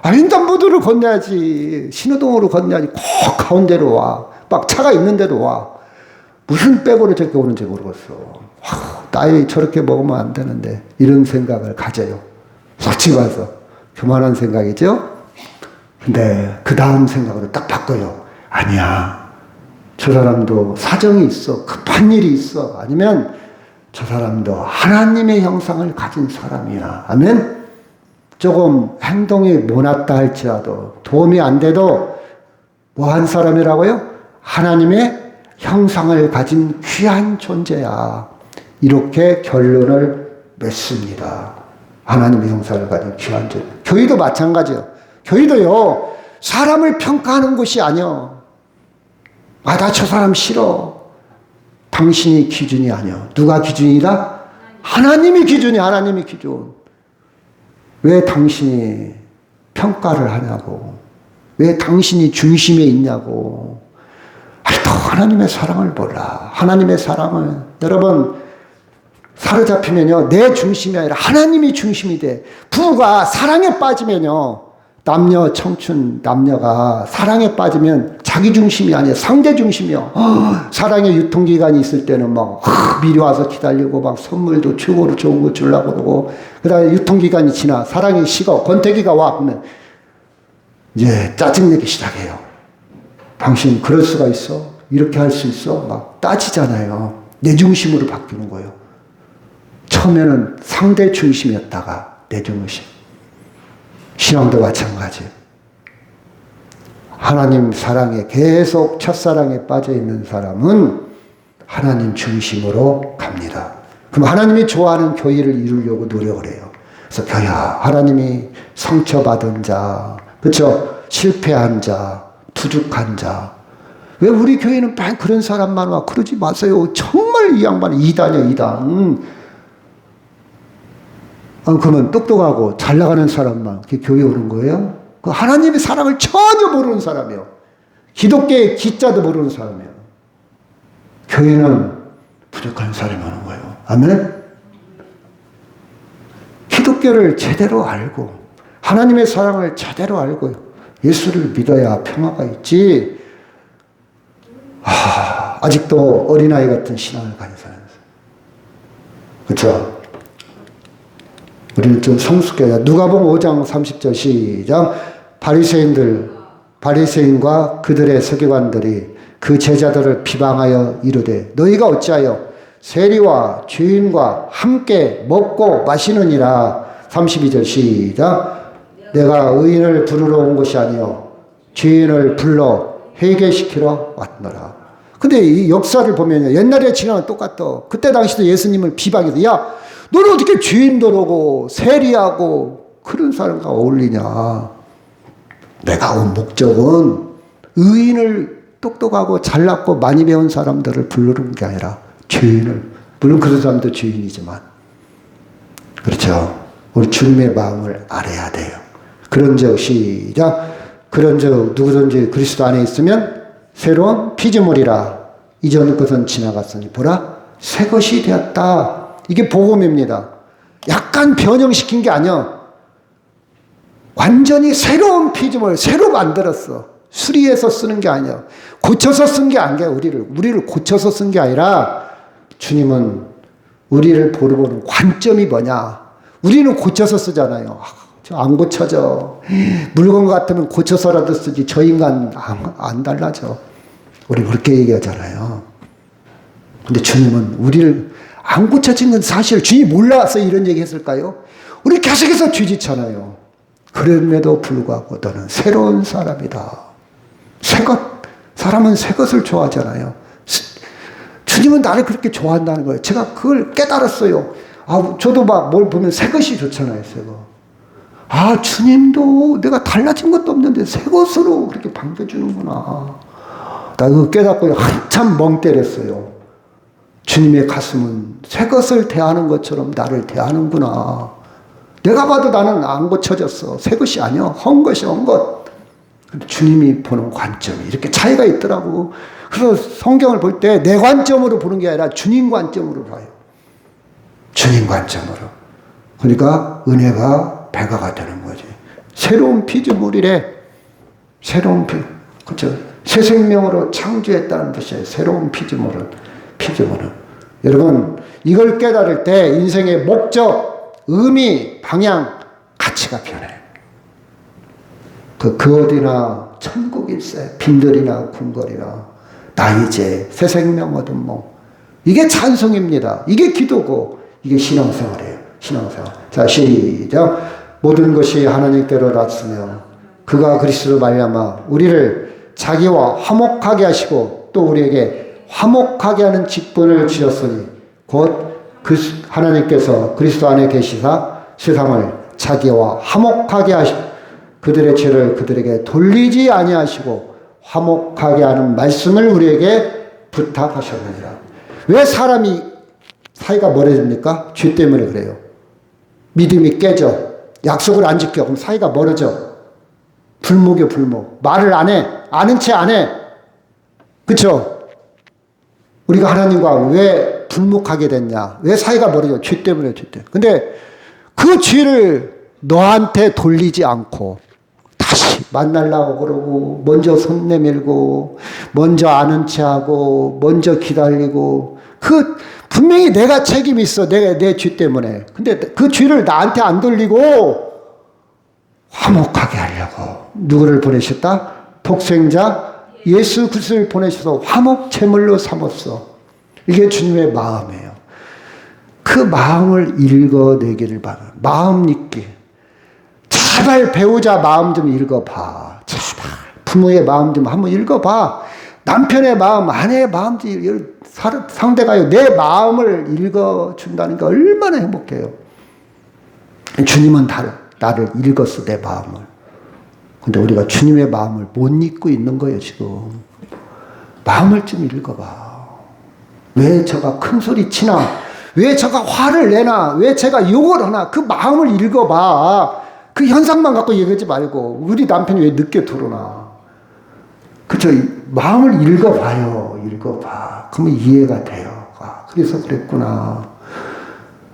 횡단보도를 건너야지 신호등으로 건너야지 꼭 가운데로 와. 막 차가 있는데도 와. 무슨 백으로 저렇게 오는지 모르겠어. 나이 저렇게 먹으면 안 되는데 이런 생각을 가져요. 솔직히 봐서 교만한 생각이죠. 근데 그 다음 생각으로 딱 바꿔요. 아니야. 저 사람도 사정이 있어. 급한 일이 있어. 아니면 저 사람도 하나님의 형상을 가진 사람이야. 아멘. 조금 행동이 모났다 할지라도 도움이 안 돼도 뭐 한 사람이라고요? 하나님의 형상을 가진 귀한 존재야. 이렇게 결론을 맺습니다. 하나님의 형상을 가진 귀한 존재. 교회도 마찬가지예요. 교회도요, 사람을 평가하는 곳이 아니요. 아, 나 저 사람 싫어. 당신이 기준이 아니요. 누가 기준이다? 하나님이 기준이, 하나님이 기준. 왜 당신이 평가를 하냐고. 왜 당신이 중심에 있냐고. 아니, 또 하나님의 사랑을 몰라. 하나님의 사랑을. 여러분, 사로잡히면요, 내 중심이 아니라 하나님이 중심이 돼. 부부가 사랑에 빠지면요, 남녀, 청춘, 남녀가 사랑에 빠지면 자기 중심이 아니야. 상대 중심이요. 사랑의 유통기간이 있을 때는 막 미리 와서 기다리고 막 선물도 최고로 좋은 거 주려고 그러고, 그 다음에 유통기간이 지나 사랑이 식어. 권태기가 와. 그러면 이제 짜증내기 시작해요. 당신 그럴 수가 있어? 이렇게 할 수 있어? 막 따지잖아요. 내 중심으로 바뀌는 거예요. 처음에는 상대 중심이었다가 내 중심. 신앙도 마찬가지. 하나님 사랑에 계속 첫사랑에 빠져 있는 사람은 하나님 중심으로 갑니다. 그럼 하나님이 좋아하는 교회를 이루려고 노력을 해요. 그래서 교회야, 하나님이 상처받은 자, 그렇죠? 실패한 자, 부족한 자. 왜 우리 교회는 막 그런 사람만 와? 그러지 마세요. 정말 이 양반은 이단이야, 이단. 그러면 똑똑하고 잘 나가는 사람만 교회 오는 거예요? 그 하나님의 사랑을 전혀 모르는 사람이에요. 기독교의 기자도 모르는 사람이에요. 교회는 부족한 사람이 오는 거예요. 아멘? 기독교를 제대로 알고 하나님의 사랑을 제대로 알고 예수를 믿어야 평화가 있지. 아직도 어린아이 같은 신앙을 가진 사람이에요. 그렇죠? 우리는 좀 성숙해야. 누가복음 5장 30절 시작. 바리새인과 그들의 서기관들이 그 제자들을 비방하여 이르되 너희가 어찌하여 세리와 죄인과 함께 먹고 마시느니라. 32절 시작. 내가 의인을 부르러 온 것이 아니요 죄인을 불러 회개시키러 왔노라. 근데 이 역사를 보면요, 옛날에 지나면 똑같아. 그때 당시도 예수님을 비방해서 야, 너는 어떻게 죄인도 오고 세리하고 그런 사람과 어울리냐. 내가 온 목적은 의인을 똑똑하고 잘났고 많이 배운 사람들을 부르는 게 아니라 죄인을. 물론 그런 사람도 죄인이지만. 그렇죠. 우리 주님의 마음을 알아야 돼요. 그런즉 시작. 그런즉 누구든지 그리스도 안에 있으면 새로운 피조물이라. 이전 것은 지나갔으니 보라 새 것이 되었다. 이게 복음입니다. 약간 변형시킨 게 아니야. 완전히 새로운 피조물, 새로 만들었어. 수리해서 쓰는 게 아니야. 고쳐서 쓴 게 아니야. 우리를 고쳐서 쓴 게 아니라 주님은 우리를 보는 관점이 뭐냐. 우리는 고쳐서 쓰잖아요. 저 안 고쳐져. 물건 같으면 고쳐서라도 쓰지. 저 인간 안 달라져. 우리 그렇게 얘기하잖아요. 근데 주님은 우리를 안 고쳐진 건 사실 주님이 몰라서 이런 얘기 했을까요? 우리 계속해서 뒤지잖아요. 그럼에도 불구하고 너는 새로운 사람이다. 새 것. 사람은 새 것을 좋아하잖아요. 주님은 나를 그렇게 좋아한다는 거예요. 제가 그걸 깨달았어요. 저도 막 뭘 보면 새 것이 좋잖아요. 새 거. 아, 주님도 내가 달라진 것도 없는데 새 것으로 그렇게 반겨주는구나. 나 그거 깨닫고 한참 멍 때렸어요. 주님의 가슴은 새 것을 대하는 것처럼 나를 대하는구나. 내가 봐도 나는 안 고쳐졌어. 새 것이 아니야. 헌 것이 헌 것. 주님이 보는 관점이 이렇게 차이가 있더라고. 그래서 성경을 볼 때 내 관점으로 보는 게 아니라 주님 관점으로 봐요. 주님 관점으로. 그러니까 은혜가 배가가 되는 거지. 새로운 피조물이래. 새로운 그렇죠. 새 생명으로 창조했다는 뜻이에요. 새로운 피조물은. 여러분, 이걸 깨달을 때 인생의 목적, 의미, 방향, 가치가 변해요. 그 어디나 천국일세, 빈들이나 궁궐이나 나 이제 새 생명 얻은 몸. 이게 찬송입니다. 이게 기도고 이게 신앙생활이에요. 신앙생활. 자, 시작. 모든 것이 하나님께로 났으며 그가 그리스도로 말미암아 우리를 자기와 화목하게 하시고 또 우리에게 화목하게 하는 직분을 주셨으니 곧 그 하나님께서 그리스도 안에 계시사 세상을 자기와 화목하게 하시고 그들의 죄를 그들에게 돌리지 아니하시고 화목하게 하는 말씀을 우리에게 부탁하셨느니라. 왜 사람이 사이가 멀어집니까? 죄 때문에 그래요. 믿음이 깨져. 약속을 안 지켜. 그럼 사이가 멀어져. 불목이요, 불목. 말을 안 해. 아는 채 안 해. 그쵸? 우리가 하나님과 왜 불목하게 됐냐? 왜 사이가 멀어져? 죄 때문에, 죄 때문에. 근데 그 죄를 너한테 돌리지 않고 다시 만나려고 그러고 먼저 손 내밀고 먼저 아는 체하고 먼저 기다리고 분명히 내가 책임이 있어. 내 죄 때문에. 근데 그 죄를 나한테 안 돌리고 화목하게 하려고 누구를 보내셨다? 독생자 예수 그리스도를 보내셔서 화목 제물로 삼았어. 이게 주님의 마음이에요. 그 마음을 읽어내기를 바라요. 마음 읽기. 제발 배우자 마음 좀 읽어봐. 제발 부모의 마음 좀 한번 읽어봐. 남편의 마음, 아내의 마음 좀 상대가요. 내 마음을 읽어준다는 게 얼마나 행복해요. 주님은 나를 읽었어, 내 마음을. 근데 우리가 주님의 마음을 못 읽고 있는 거예요, 지금. 마음을 좀 읽어봐. 왜 저가 큰 소리 치나? 왜 저가 화를 내나? 왜 제가 욕을 하나? 그 마음을 읽어봐. 그 현상만 갖고 얘기하지 말고 우리 남편이 왜 늦게 들어오나? 그쵸? 마음을 읽어봐요. 읽어봐. 그러면 이해가 돼요. 아, 그래서 그랬구나.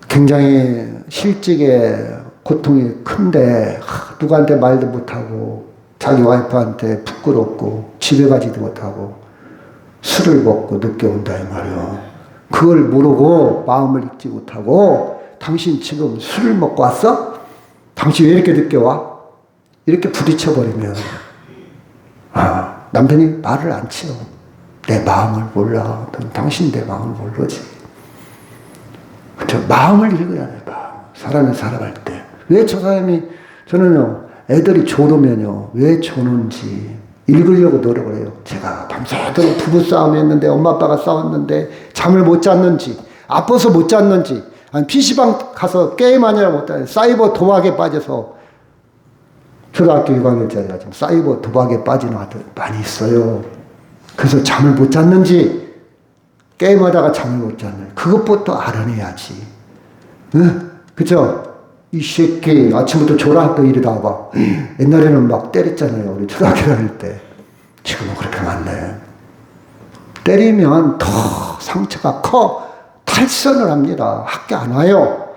굉장히 실직에 고통이 큰데 누구한테 말도 못하고 자기 와이프한테 부끄럽고 집에 가지도 못하고 술을 먹고 늦게 온다 이 말이요. 그걸 모르고 마음을 읽지 못하고 당신 지금 술을 먹고 왔어? 당신 왜 이렇게 늦게 와? 이렇게 부딪혀버리면 남편이 말을 안 치요. 내 마음을 몰라. 당신 내 마음을 모르지. 그렇죠? 마음을 읽어야 돼. 마음. 사람이 살아갈 때. 왜 저 사람이 저는요. 애들이 조르면요. 왜 조는지 읽으려고 노력을 해요. 제가 밤새도록 부부싸움 했는데 엄마 아빠가 싸웠는데 잠을 못 잤는지 아파서 못 잤는지 아니 PC방 가서 게임하느라 못 잤는지 사이버 도박에 빠져서 초등학교 6학년짜리가 지금 사이버 도박에 빠진 아들 많이 있어요. 그래서 잠을 못 잤는지 게임하다가 잠을 못 잤는지 그것부터 알아내야지. 응? 그죠? 이 새끼 아침부터 졸아 또 이리 나와봐. 옛날에는 막 때렸잖아요. 우리 초등학교 다닐 때. 지금은 그렇게 많네. 때리면 더 상처가 커. 탈선을 합니다. 학교 안 와요.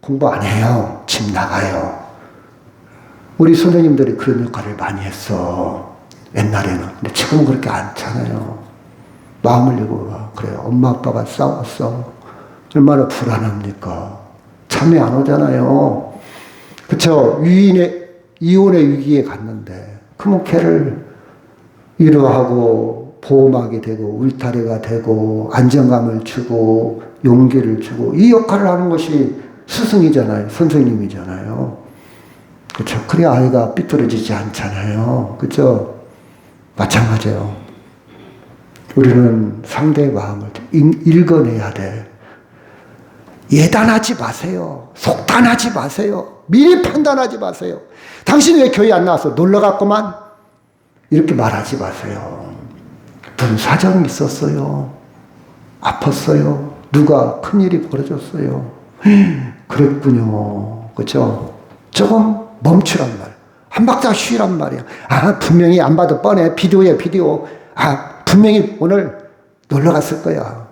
공부 안 해요. 집 나가요. 우리 선생님들이 그런 역할을 많이 했어. 옛날에는. 근데 지금은 그렇게 않잖아요. 마음을 읽어봐. 그래요. 엄마 아빠가 싸웠어. 얼마나 불안합니까? 잠이 안 오잖아요. 그쵸? 이혼의 위기에 갔는데, 그러면 걔를 위로하고, 보호막이 되고, 울타리가 되고, 안정감을 주고, 용기를 주고, 이 역할을 하는 것이 스승이잖아요. 선생님이잖아요. 그쵸? 그래야 아이가 삐뚤어지지 않잖아요. 그쵸? 마찬가지예요. 우리는 상대의 마음을 읽어내야 돼. 예단하지 마세요. 속단하지 마세요. 미리 판단하지 마세요. 당신이 왜 교회 안 나와서 놀러 갔구만? 이렇게 말하지 마세요. 무슨 사정이 있었어요. 아팠어요. 누가 큰일이 벌어졌어요. 그랬군요. 그렇죠? 조금 멈추란 말. 한 박자 쉬란 말이야. 아, 분명히 안 봐도 뻔해. 비디오야, 비디오. 아, 분명히 오늘 놀러 갔을 거야.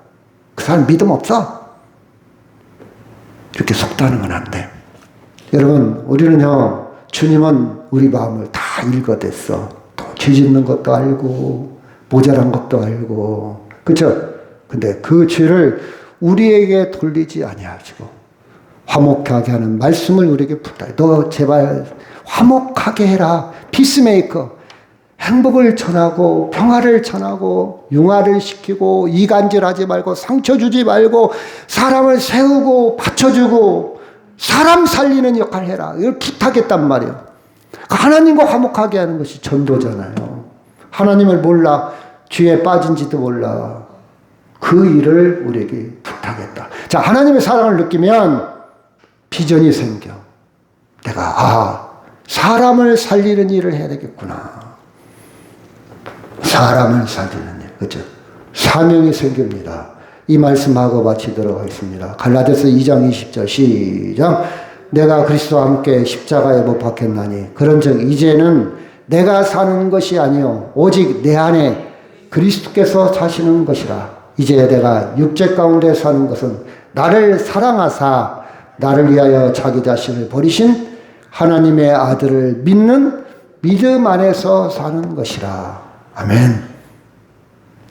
그 사람 믿음 없어? 이렇게 속다는 건 안 돼. 여러분, 우리는요, 주님은 우리 마음을 다 읽어댔어. 또 죄 짓는 것도 알고, 모자란 것도 알고. 그쵸? 근데 그 죄를 우리에게 돌리지 아니하시고, 화목하게 하는 말씀을 우리에게 부탁해. 너 제발 화목하게 해라. 피스메이커. 행복을 전하고 평화를 전하고 융화를 시키고 이간질하지 말고 상처 주지 말고 사람을 세우고 받쳐주고 사람 살리는 역할을 해라. 이걸 부탁했단 말이에요. 하나님과 화목하게 하는 것이 전도잖아요. 하나님을 몰라. 죄에 빠진지도 몰라. 그 일을 우리에게 부탁했다. 자, 하나님의 사랑을 느끼면 비전이 생겨. 내가 사람을 살리는 일을 해야 되겠구나. 사람을 살리는 일, 그렇죠? 사명이 생깁니다. 이 말씀하고 마치도록 하겠습니다. 갈라디아서 2장 20절 시작. 내가 그리스도와 함께 십자가에 못 박혔나니 그런즉 이제는 내가 사는 것이 아니요 오직 내 안에 그리스도께서 사시는 것이라. 이제 내가 육체 가운데 사는 것은 나를 사랑하사 나를 위하여 자기 자신을 버리신 하나님의 아들을 믿는 믿음 안에서 사는 것이라. 아멘.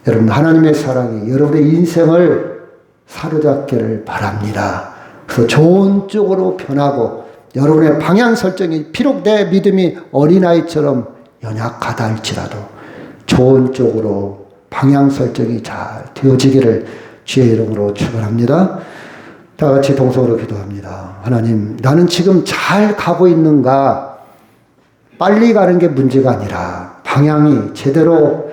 여러분, 하나님의 사랑이 여러분의 인생을 사로잡기를 바랍니다. 그래서 좋은 쪽으로 변하고 여러분의 방향 설정이 비록 내 믿음이 어린아이처럼 연약하다 할지라도 좋은 쪽으로 방향 설정이 잘 되어지기를 주의 이름으로 축원합니다. 다 같이 동성으로 기도합니다. 하나님, 나는 지금 잘 가고 있는가? 빨리 가는 게 문제가 아니라 방향이 제대로